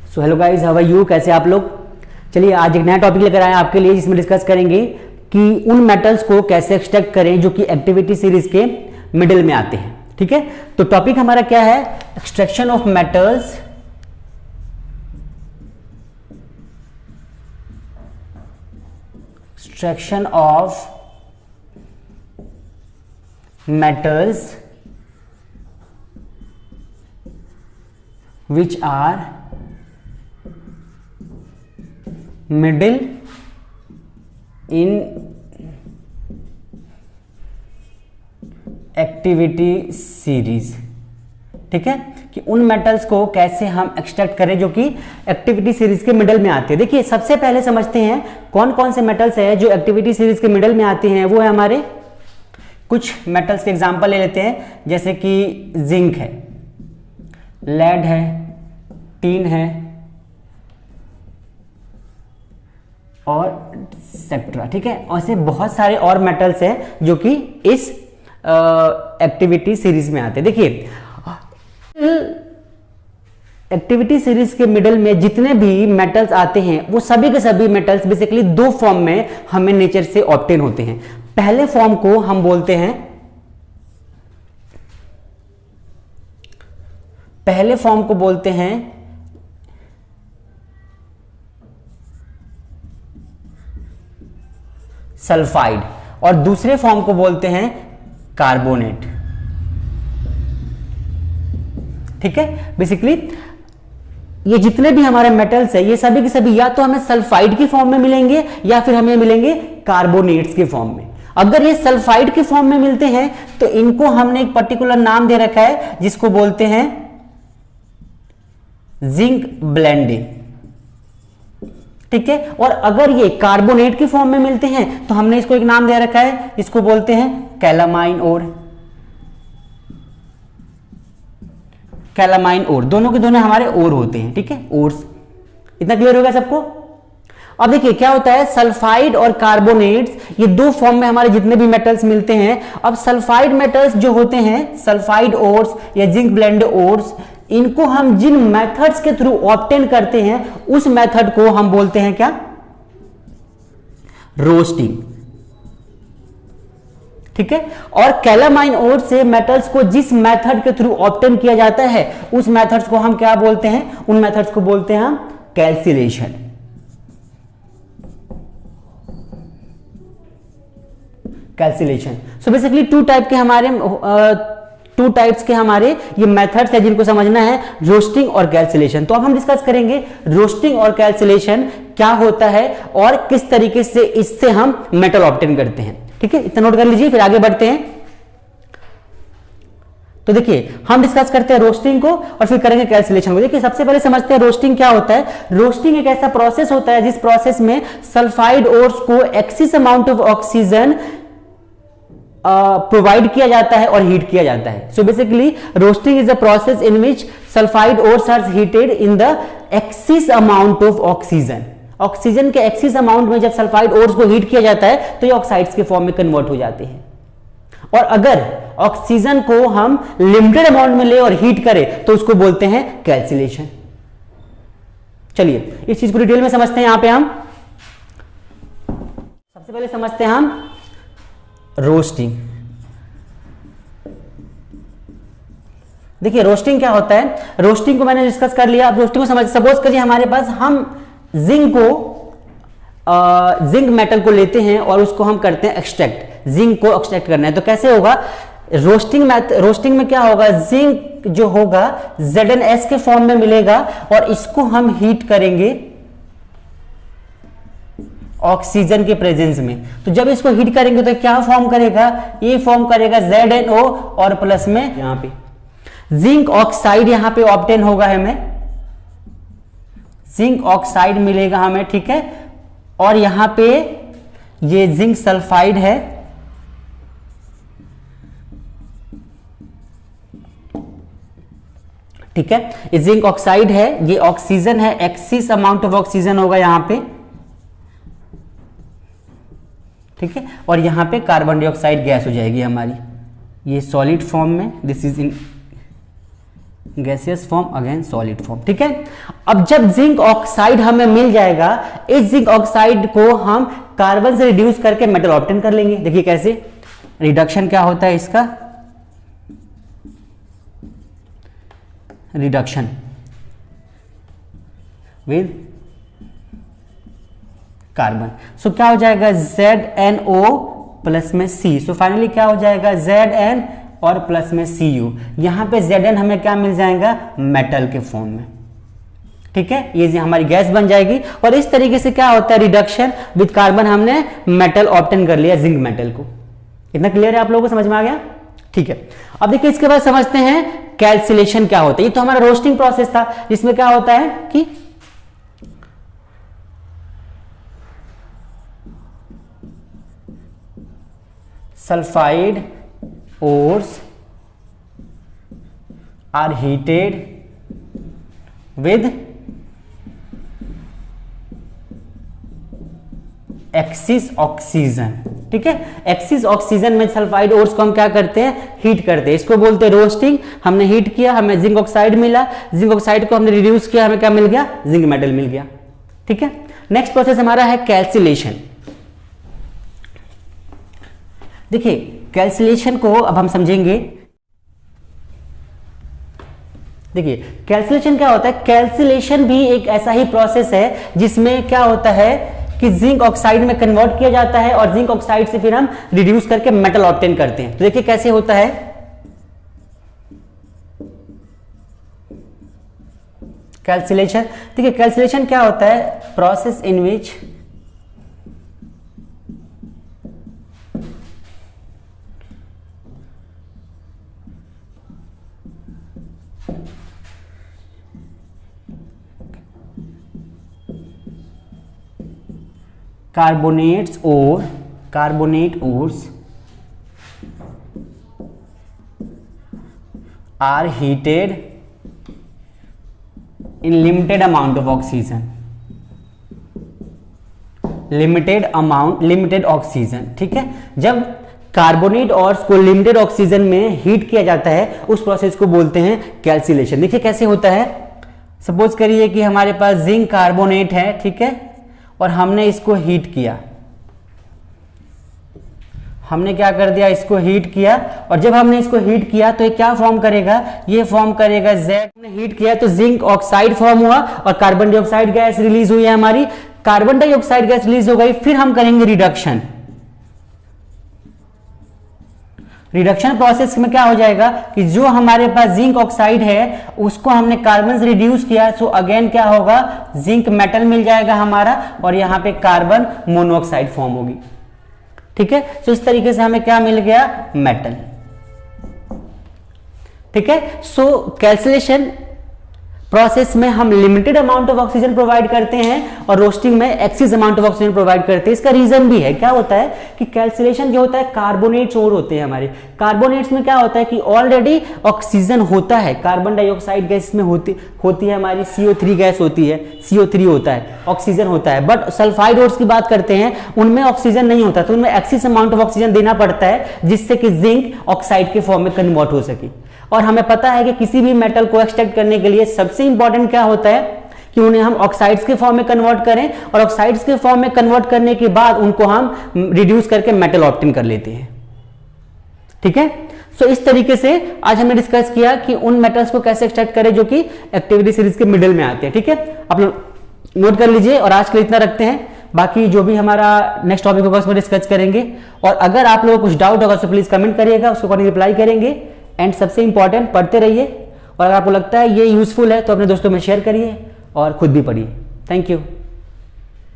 So hello guys, how are you, कैसे आप लोग। चलिए आज एक नया टॉपिक लेकर आए हैं आपके लिए, जिसमें डिस्कस करेंगे कि उन मेटल्स को कैसे एक्सट्रैक्ट करें जो कि एक्टिविटी सीरीज के मिडिल में आते हैं। ठीक है, तो टॉपिक हमारा क्या है, extraction of metals extraction of metals which are middle in activity series। ठीक है, कि उन मेटल्स को कैसे हम एक्सट्रैक्ट करें जो कि एक्टिविटी सीरीज के मिडल में आते हैं। देखिए सबसे पहले समझते हैं कौन कौन से मेटल्स है जो एक्टिविटी सीरीज के मिडल में आते हैं। वो है हमारे कुछ मेटल्स के एग्जांपल ले लेते हैं, जैसे कि जिंक है, लेड है, टीन है और एक्सेट्रा। ठीक है, ऐसे बहुत सारे और मेटल्स हैं जो कि इस एक्टिविटी सीरीज में आते हैं। देखिए एक्टिविटी सीरीज के मिडल में जितने भी मेटल्स आते हैं वो सभी के सभी मेटल्स बेसिकली दो फॉर्म में हमें नेचर से ऑब्टेन होते हैं। पहले फॉर्म को हम बोलते हैं सल्फाइड और दूसरे फॉर्म को बोलते हैं कार्बोनेट। ठीक है, बेसिकली ये जितने भी हमारे मेटल्स है ये सभी के सभी या तो हमें सल्फाइड की फॉर्म में मिलेंगे या फिर हमें मिलेंगे कार्बोनेट्स के फॉर्म में। अगर ये सल्फाइड के फॉर्म में मिलते हैं तो इनको हमने एक पर्टिकुलर नाम दे रखा है जिसको बोलते हैं जिंक ब्लेंडिंग। ठीक है, और अगर ये कार्बोनेट की फॉर्म में मिलते हैं तो हमने इसको एक नाम दे रखा है जिसको बोलते हैं कैलामाइन ओर। कैलामाइन ओर, दोनों के दोनों हमारे ओर होते हैं। ठीक है, ओर्स। इतना क्लियर होगा सबको। अब देखिए क्या होता है, सल्फाइड और कार्बोनेट्स ये दो फॉर्म में हमारे जितने भी मेटल्स मिलते हैं। अब सल्फाइड मेटल्स जो होते हैं, सल्फाइड ओर्स या जिंक ब्लेंड ओर्स, इनको हम जिन मेथड्स के थ्रू ऑब्टेन करते हैं उस मेथड को हम बोलते हैं क्या, रोस्टिंग। ठीक है, और कैलामाइन ओर से मेटल्स को जिस मेथड के थ्रू ऑब्टेन किया जाता है उस मेथड्स को हम क्या बोलते हैं, उन मेथड्स को बोलते हैं हम कैल्सिलेशन। कैल्सिलेशन। सो बेसिकली टू टाइप्स के हमारे ये मेथड्स है जिनको समझना है, रोस्टिंग और कैल्सिलेशन। तो अब हम डिस्कस करेंगे रोस्टिंग और कैल्सिलेशन क्या होता है और किस तरीके से इससे हम मेटल ऑब्टेन करते हैं। ठीक है, इतना नोट कर लीजिए, फिर आगे बढ़ते हैं। तो देखिए हम डिस्कस करते हैं रोस्टिंग को और फिर करेंगे कैल्सिलेशन को। देखिए सबसे पहले समझते हैं रोस्टिंग क्या होता है। रोस्टिंग एक ऐसा प्रोसेस होता है जिस प्रोसेस में सल्फाइड ओर्स को excess amount of oxygen provide किया जाता है और हीट किया जाता है। So basically roasting is a process in which sulphide ores are heated in the excess amount of oxygen. Oxygen के एक्सेस अमाउंट में जब सल्फाइड ओर्स को हीट किया जाता है तो ये ऑक्साइड्स के फॉर्म में कन्वर्ट हो जाते हैं। और अगर ऑक्सीजन को हम लिमिटेड अमाउंट में ले और हीट करें तो उसको बोलते हैं कैल्सिलेशन। चलिए इस चीज को डिटेल में समझते हैं। यहां पे हम सबसे पहले समझते हैं हम रोस्टिंग। देखिए रोस्टिंग क्या होता है, रोस्टिंग को मैंने डिस्कस कर लिया। अब रोस्टिंग को समझ, सपोज करिए हमारे पास हम जिंक मेटल को लेते हैं और उसको हम करते हैं एक्सट्रैक्ट। जिंक को एक्सट्रैक्ट करना है तो कैसे होगा, रोस्टिंग में क्या होगा, जिंक जो होगा ZnS के फॉर्म में मिलेगा और इसको हम हीट करेंगे ऑक्सीजन के प्रेजेंस में। तो जब इसको हीट करेंगे तो क्या फॉर्म करेगा, ये फॉर्म करेगा ZnO और प्लस में यहां पे जिंक ऑक्साइड यहां पे ऑब्टेन होगा, हमें जिंक ऑक्साइड मिलेगा हमें। ठीक है, और यहां पे ये जिंक सल्फाइड है, ठीक है, ये जिंक ऑक्साइड है, ये ऑक्सीजन है, एक्सेस अमाउंट ऑफ ऑक्सीजन होगा यहां पे। ठीक है, और यहां पे कार्बन डाइऑक्साइड गैस हो जाएगी हमारी, ये सॉलिड फॉर्म में, this is in gaseous form again solid form. ठीक है, अब जब जिंक ऑक्साइड हमें मिल जाएगा, इस जिंक ऑक्साइड को हम कार्बन से रिड्यूस करके मेटल ऑब्टेन कर लेंगे। देखिए कैसे, रिडक्शन क्या होता है इसका, रिडक्शन विद कार्बन। सो क्या हो जाएगा, ZnO प्लस में C। सो फाइनली क्या हो जाएगा, Zn और प्लस में Cu। यहां पे Zn हमें क्या मिल जाएगा, मेटल के फॉर्म में। ठीक है, ये हमारी गैस बन जाएगी। और इस तरीके से क्या होता है, रिडक्शन विद कार्बन, हमने मेटल ऑब्टेन कर लिया, जिंक मेटल को। इतना क्लियर है आप लोगों को, समझ में आ गया? ठीक है, अब देखिए इसके बाद समझते हैं कैल्सिलेशन क्या होता है। ये तो हमारा रोस्टिंग प्रोसेस था, जिसमें क्या होता है कि sulphide ores are heated with excess oxygen. ठीक है, एक्सिस ऑक्सीजन में सल्फाइड ओर्स को हम क्या करते हैं, हीट करते हैं। इसको बोलते हैं रोस्टिंग। हमने हीट किया, हमें जिंक ऑक्साइड मिला, जिंक ऑक्साइड को हमने रिड्यूस किया, हमें क्या मिल गया, जिंक मेटल मिल गया। ठीक है, नेक्स्ट प्रोसेस हमारा है कैल्सिलेशन। देखिए कैल्सिलेशन को अब हम समझेंगे। देखिए कैल्सिलेशन क्या होता है, कैल्सिलेशन भी एक ऐसा ही प्रोसेस है जिसमें क्या होता है कि जिंक ऑक्साइड में कन्वर्ट किया जाता है और जिंक ऑक्साइड से फिर हम रिड्यूस करके मेटल ऑब्टेन करते हैं। तो देखिए कैसे होता है, कैल्सिलेशन। देखिए कैल्सिलेशन क्या होता है, process in which carbonate ores are heated in limited amount of oxygen, limited oxygen. ठीक है, जब कार्बोनेट ऑर्स को लिमिटेड ऑक्सीजन में हीट किया जाता है, उस प्रोसेस को बोलते हैं कैल्सिलेशन। देखिए कैसे होता है, सपोज करिए कि हमारे पास जिंक कार्बोनेट है, ठीक है, और हमने इसको हीट किया। हमने क्या कर दिया, इसको हीट किया, और जब हमने इसको हीट किया तो ये क्या फॉर्म करेगा, ये फॉर्म करेगा Z। हमने हीट किया तो जिंक ऑक्साइड फॉर्म हुआ और कार्बन डाइऑक्साइड गैस रिलीज हुई है हमारी। कार्बन डाइऑक्साइड गैस रिलीज हो गई, फिर हम करेंगे रिडक्शन। रिडक्शन प्रोसेस में क्या हो जाएगा कि जो हमारे पास जिंक ऑक्साइड है उसको हमने कार्बन से रिड्यूस किया, सो अगेन क्या होगा, जिंक मेटल मिल जाएगा हमारा, और यहां पे कार्बन मोनोऑक्साइड फॉर्म होगी। ठीक है, सो इस तरीके से हमें क्या मिल गया, मेटल। ठीक है, सो कैल्सिलेशन प्रोसेस में हम limited amount of oxygen provide करते हैं और रोस्टिंग में axis amount of oxygen provide करते हैं। इसका रीजन भी है, क्या होता है कि कैल्सिलेशन जो होता है, कार्बोनेट्स और होते हैं हमारे। कार्बोनेट्स में क्या होता है कि ऑलरेडी ऑक्सीजन होता है, कार्बन डाइऑक्साइड गैस में होती है हमारी, CO3 गैस होती है, CO3 होता है, ऑक्सीजन होता है। बट सल्फाइड ओर्स की बात करते हैं, उनमें ऑक्सीजन नहीं होता, तो उनमें एक्सिस अमाउंट ऑफ ऑक्सीजन देना पड़ता है, जिससे कि जिंक ऑक्साइड के फॉर्म में कन्वर्ट हो सके। और हमें पता है कि किसी भी मेटल को एक्सट्रैक्ट करने के लिए सबसे इंपॉर्टेंट क्या होता है कि उन्हें हम ऑक्साइड्स के फॉर्म में कन्वर्ट करें, और ऑक्साइड्स के फॉर्म में कन्वर्ट करने के बाद उनको हम रिड्यूस करके मेटल ऑब्टेन कर लेते हैं। ठीक है, सो इस तरीके से आज हमने डिस्कस किया कि उन मेटल्स को कैसे एक्सट्रैक्ट करें जो कि एक्टिविटी सीरीज के मिडिल में आते हैं। ठीक है, आप लोग नोट कर लीजिए, और आज के लिए इतना रखते हैं। बाकी जो भी हमारा नेक्स्ट टॉपिक होगा उसमें डिस्कस करेंगे, और अगर आप लोगों को कुछ डाउट होगा तो प्लीज कमेंट करिएगा, उसको अकॉर्डिंग रिप्लाई करेंगे। एंड सबसे इंपॉर्टेंट, पढ़ते रहिए, और अगर आपको लगता है ये यूजफुल है तो अपने दोस्तों में शेयर करिए और खुद भी पढ़िए। Thank you.